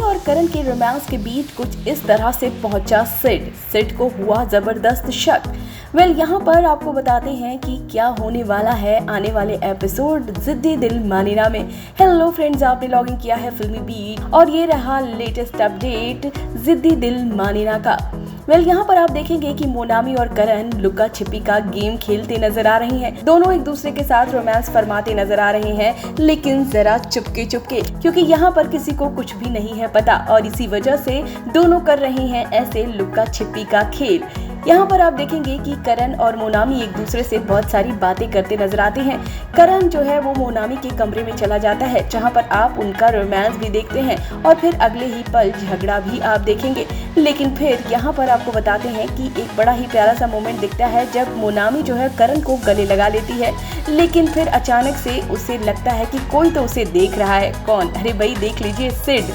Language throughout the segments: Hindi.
और करण के रोमांस के बीच कुछ इस तरह से पहुंचा सिड को हुआ जबरदस्त शक। यहाँ पर आपको बताते हैं कि क्या होने वाला है आने वाले एपिसोड जिद्दी दिल मानीना में। हेलो फ्रेंड्स, आपने लॉगिन किया है फिल्मी बीट और ये रहा लेटेस्ट अपडेट जिद्दी दिल मानीना का। यहाँ पर आप देखेंगे कि मोनामी और करण लुका छिपी का गेम खेलते नजर आ रहे हैं। दोनों एक दूसरे के साथ रोमांस फरमाते नजर आ रहे हैं, लेकिन जरा चुपके क्योंकि यहाँ पर किसी को कुछ भी नहीं है पता और इसी वजह से दोनों कर रहे हैं ऐसे लुका छिपी का खेल। यहाँ पर आप देखेंगे कि करण और मोनामी एक दूसरे से बहुत सारी बातें करते नजर आते हैं। करण जो है वो मोनामी के कमरे में चला जाता है, जहाँ पर आप उनका रोमांस भी देखते हैं और फिर अगले ही पल झगड़ा भी आप देखेंगे। लेकिन फिर यहाँ पर आपको बताते हैं कि एक बड़ा ही प्यारा सा मोमेंट दिखता है जब मोनामी जो है करण को गले लगा लेती है, लेकिन फिर अचानक से उसे लगता है कि कोई तो उसे देख रहा है। कौन? अरे भाई देख लीजिए, सिड।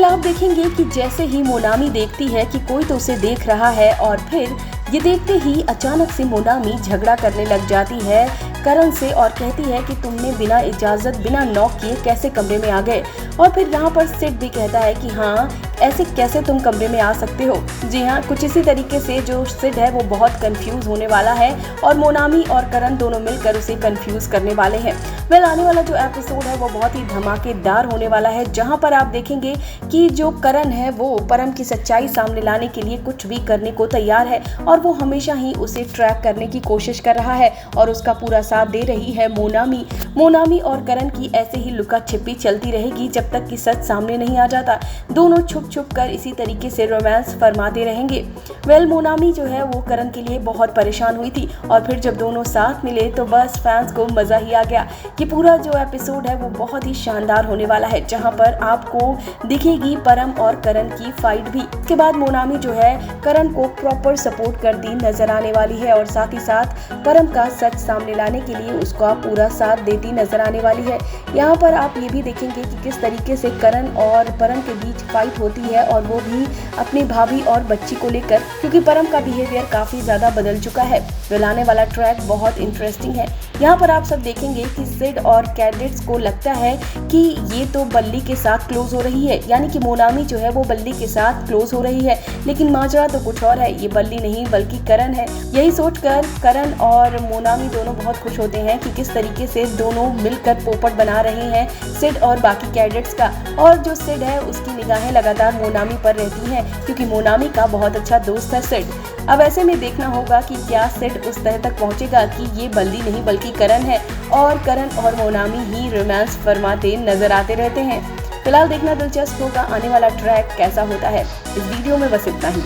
आप देखेंगे कि जैसे ही मोनामी देखती है कि कोई तो उसे देख रहा है और फिर ये देखते ही अचानक से मोनामी झगड़ा करने लग जाती है करण से और कहती है कि तुमने बिना इजाजत बिना नॉक किए कैसे कमरे में आ गए। और फिर यहाँ पर सिड भी कहता है कि हाँ, ऐसे कैसे तुम कमरे में आ सकते हो। जी हाँ, कुछ इसी तरीके से जो सिड है वो बहुत कंफ्यूज होने वाला है और मोनामी और करण दोनों मिलकर उसे कंफ्यूज करने वाले हैं। आने वाला जो एपिसोड है वो बहुत ही धमाकेदार होने वाला है, जहाँ पर आप देखेंगे कि जो करण है वो परम की सच्चाई सामने लाने के लिए कुछ भी करने को तैयार है और वो हमेशा ही उसे ट्रैक करने की कोशिश कर रहा है और उसका पूरा साथ दे रही है मोनामी और करण की ऐसे ही लुका छिपी चलती रहेगी जब तक कि सच सामने नहीं आ जाता। दोनों छुप कर इसी तरीके से रोमांस फरमाते रहेंगे। मोनामी जो है वो करण के लिए बहुत परेशान हुई थी और फिर जब दोनों साथ मिले तो बस फैंस को मजा ही आ गया। ये पूरा जो एपिसोड है वो बहुत ही शानदार होने वाला है, जहां पर आपको दिखेगी परम और करण की फाइट भी। इसके बाद मोनामी जो है करण को प्रॉपर सपोर्ट करती नजर आने वाली है और साथ ही साथ परम का सच सामने लाने के लिए उसका पूरा साथ देती नजर आने वाली है। यहाँ पर आप ये भी देखेंगे कि किस तरीके से करण और परम के बीच फाइट होती है और वो भी अपनी भाभी और बच्ची को लेकर, क्योंकि परम का बिहेवियर काफी ज्यादा बदल चुका है। आने वाला ट्रैक बहुत इंटरेस्टिंग है। यहाँ पर आप सब देखेंगे कि सिड और कैडेट्स को लगता है कि ये तो बल्ली के साथ क्लोज हो रही है, यानी कि मोनामी जो है वो बल्ली के साथ क्लोज हो रही है, लेकिन माजरा तो कुछ और है, ये बल्ली नहीं बल्कि करण है। यही सोचकर करण और मोनामी दोनों बहुत खुश होते हैं कि किस तरीके से दोनों मिलकर पोपट बना रहे हैं सिड और बाकी कैडेट्स का। और जो सिड है उसकी निगाहें लगातार मोनामी पर रहती हैं, क्योंकि मोनामी का बहुत अच्छा दोस्त है सिड। अब ऐसे में देखना होगा कि क्या सिड उस तरह तक पहुंचेगा कि ये बल्ली नहीं बल्कि करण है और करण और मोनामी ही रोमांस फरमाते नजर आते रहते हैं। फिलहाल देखना दिलचस्प होगा आने वाला ट्रैक कैसा होता है। इस वीडियो में बस इतना ही।